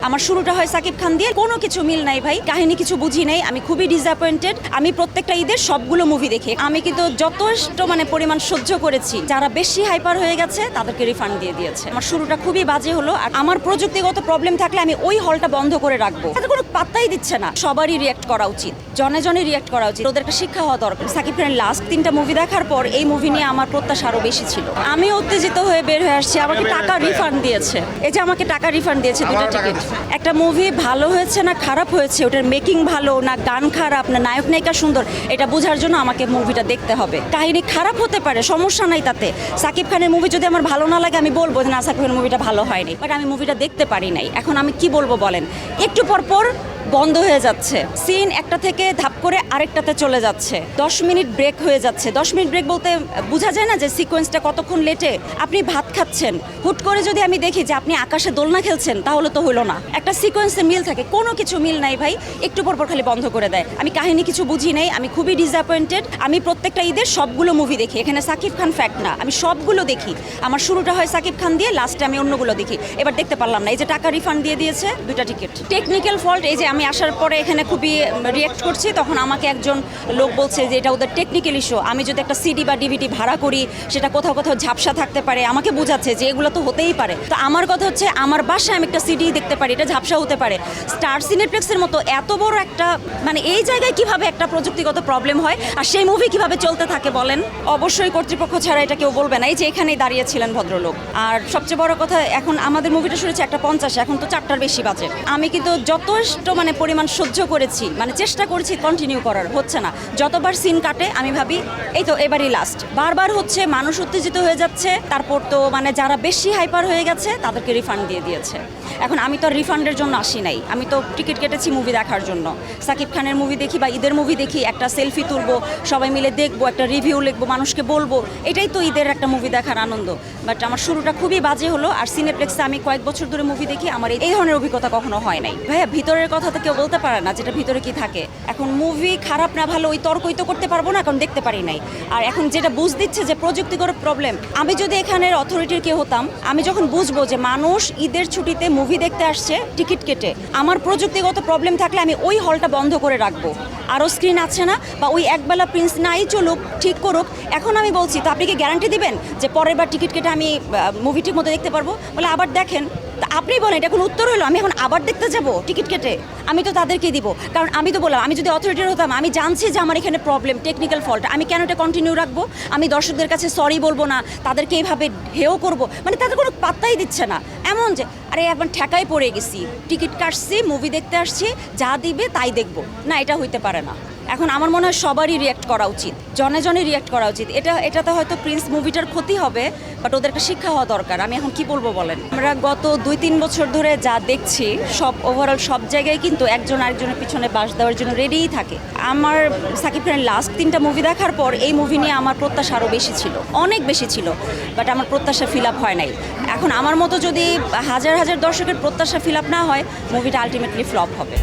আমার শুরুটা হয় সাকিব খান দিয়ে, কোনো কিছু মিল নাই ভাই, কাহিনী কিছু বুঝি নাই, আমি খুবই ডিসঅ্যাপয়েন্টেড। আমি প্রত্যেকটা ঈদের সবগুলো মুভি দেখি। আমি কিন্তু যথেষ্ট পরিমাণ সহ্য করেছি। যারা বেশি হাইপার হয়ে গেছে তাদেরকে রিফান্ড দিয়ে দিয়েছে। আমার শুরুটা খুবই বাজে হলো। আর আমার প্রযুক্তিগত প্রবলেম থাকলে আমি ওই হলটা বন্ধ করে রাখবো। তাদের কোনো পাত্তাই দিচ্ছে না। সবারই রিয়াক্ট করা উচিত, জনে জনে রিয়াক্ট করা উচিত। ওদের একটা শিক্ষা হওয়া দরকার। সাকিব খানের লাস্ট 3টা মুভি দেখার পর এই মুভি নিয়ে আমার প্রত্যাশা আরো বেশি ছিল। আমি উত্তেজিত হয়ে বের হয়ে আসছি। আমাকে টাকা রিফান্ড দিয়েছে। এই যে আমাকে টাকা রিফান্ড দিয়েছে 2টা টিকিট। একটা মুভি ভালো হয়েছে না খারাপ হয়েছে, ওটার মেকিং ভালো না গান খারাপ না নায়ক নায়িকা সুন্দর, এটা বোঝার জন্য আমাকে মুভিটা দেখতে হবে। কাহিনী খারাপ হতে পারে, সমস্যা নাই তাতে। সাকিব খানের মুভি যদি আমার ভালো না লাগে আমি বলবো যে না, সাকিব খানের মুভিটা ভালো হয়নি, বাট আমি মুভিটা দেখতে পারি নাই। এখন আমি কি বলবো বলেন? একটু পর পর বন্ধ হয়ে যাচ্ছে, সিন একটা থেকে ধাপ করে আরেকটাতে চলে যাচ্ছে, 10 মিনিট ব্রেক হয়ে যাচ্ছে। 10 মিনিট ব্রেক বলতে বোঝা যায় না যে সিকোয়েন্সটা কতক্ষণ লেটে। আপনি ভাত খাচ্ছেন, হুট করে যদি আমি দেখি যে আপনি আকাশে দোলনা খেলছেন, তাহলে তো হলো না। একটা সিকোয়েন্সে মিল থাকে, কোনো কিছু মিল নাই ভাই, একটু পর পর খালি বন্ধ করে দেয়। আমি কাহিনী কিছু বুঝি নাই, আমি খুবই ডিসঅ্যাপয়েন্টেড। আমি প্রত্যেকটা ঈদের সবগুলো মুভি দেখি। এখানে সাকিব খান ফ্যাক্ট না, আমি সবগুলো দেখি। আমার শুরুটা হয় সাকিব খান দিয়ে, লাস্টে আমি অন্যগুলো দেখি। এবার দেখতে পারলাম না। এই যে টাকা রিফান্ড দিয়ে দিয়েছে 2টা টিকিট। Technical fault. এই যে আমি আসার পরে এখানে খুবই রিয়াক্ট করছি, তখন আমাকে একজন লোক বলছে যে এটা ওদের টেকনিক্যাল ইস্যু। আমি যদি একটা সিডি বা ডিভিডি ভাড়া করি, সেটা কোথাও কোথাও ঝাপসা থাকতে পারে। আমাকে বোঝাচ্ছে যে এগুলো তো হতেই পারে। তো আমার কথা হচ্ছে, আমার বাসায় আমি একটা সিডি দেখতে পারি, এটা ঝাপসা হতে পারে। স্টার সিনেপ্লেক্সের মতো এত বড় একটা এই জায়গায় কিভাবে একটা প্রযুক্তিগত প্রবলেম হয়, আর সেই মুভি কিভাবে চলতে থাকে বলেন? অবশ্যই কর্তৃপক্ষ ছাড়া এটা কেউ বলবে না। এই যে এখানেই দাঁড়িয়েছিলেন ভদ্রলোক। আর সবচেয়ে বড় কথা, এখন আমাদের মুভিটা শুনেছি 1:50, এখন তো 4টার বেশি বাজে। আমি কিন্তু যথেষ্ট পরিমাণ সহ্য করেছি, চেষ্টা করছি কন্টিনিউ করার, হচ্ছে না। যতবার সিন কাটে আমি ভাবি এই তো এবারই লাস্ট। বারবার হচ্ছে, মানুষ উত্তেজিত হয়ে যাচ্ছে। তারপর তো যারা বেশি হাইপার হয়ে গেছে তাদেরকে রিফান্ড দিয়ে দিয়েছে। এখন আমি তো রিফান্ডের জন্য আসি নাই, আমি তো টিকিট কেটেছি মুভি দেখার জন্য। সাকিব খানের মুভি দেখি বা ঈদের মুভি দেখি, একটা সেলফি তুলবো, সবাই মিলে দেখবো, একটা রিভিউ লিখবো, মানুষকে বলবো, এটাই তো ঈদের একটা মুভি দেখার আনন্দ। বাট আমার শুরুটা খুবই বাজে হলো। আর সিনেপ্লেক্সে আমি কয়েক বছর ধরে মুভি দেখি, আমার এই ধরনের অভিজ্ঞতা কখনো হয় নাই। ভাইয়া, ভিতরের কথা তো কেউ বলতে পারে না, যেটা ভিতরে কি থাকে। এখন মুভি খারাপ না ভালো ওই তর্কই তো করতে পারবো না, কারণ দেখতে পারি নাই। আর এখন যেটা বুঝ দিচ্ছে যে প্রযুক্তিগত প্রবলেম, আমি যদি এখানের অথরিটির কেউ হতাম, আমি যখন বুঝবো যে মানুষ ঈদের ছুটিতে মুভি দেখতে আসছে টিকিট কেটে, আমার প্রযুক্তিগত প্রবলেম থাকলে আমি ওই হলটা বন্ধ করে রাখবো। আরও স্ক্রিন আছে না, বা ওই একবেলা প্রিন্স নাই চলুক, ঠিক করুক। এখন আমি বলছি তো, আপনি কি গ্যারান্টি দিবেন যে পরের বার টিকিট কেটে আমি মুভি ঠিক মতো দেখতে পারবো? বলে আবার দেখেন। আপনি বলেন, এটা কোনো উত্তর হলো? আমি এখন আবার দেখতে যাব টিকিট কেটে? আমি তো তাদেরকে দিব, কারণ আমি তো বললাম, আমি যদি অথরিটির হতাম, আমি জানছি যে আমার এখানে প্রবলেম, টেকনিক্যাল ফল্ট, আমি কেন এটা কন্টিনিউ রাখবো? আমি দর্শকদের কাছে সরি বলবো না, তাদেরকে এইভাবে হেও করবো, তাদের কোনো পাত্তাই দিচ্ছে না। এমন যে আরে এখন ঠেকায় পড়ে গেছি, টিকিট কাটছি, মুভি দেখতে আসছি, যা দিবে তাই দেখবো না, এটা হইতে পারে না। এখন আমার মনে হয় সবারই রিয়াক্ট করা উচিত, জনে জনে রিয়াক্ট করা উচিত। এটাতে হয়তো প্রিন্স মুভিটার ক্ষতি হবে, বাট ওদের একটা শিক্ষা হওয়া দরকার। আমি এখন কি বলবো বলেন? আমরা গত 2-3 বছর ধরে যা দেখছি, সব ওভারঅল সব জায়গায় কিন্তু একজন আরেকজনের পিছনে বাস দেওয়ার জন্য রেডিই থাকে। আমার সাকিব খানের লাস্ট 3টা মুভি দেখার পর এই মুভি নিয়ে আমার প্রত্যাশা আরও বেশি ছিল, অনেক বেশি ছিল, বাট আমার প্রত্যাশা ফিল আপ হয় নাই। এখন আমার মতো যদি হাজার হাজার দর্শকের প্রত্যাশা ফিল আপ না হয়, মুভিটা আলটিমেটলি ফ্লপ হবে।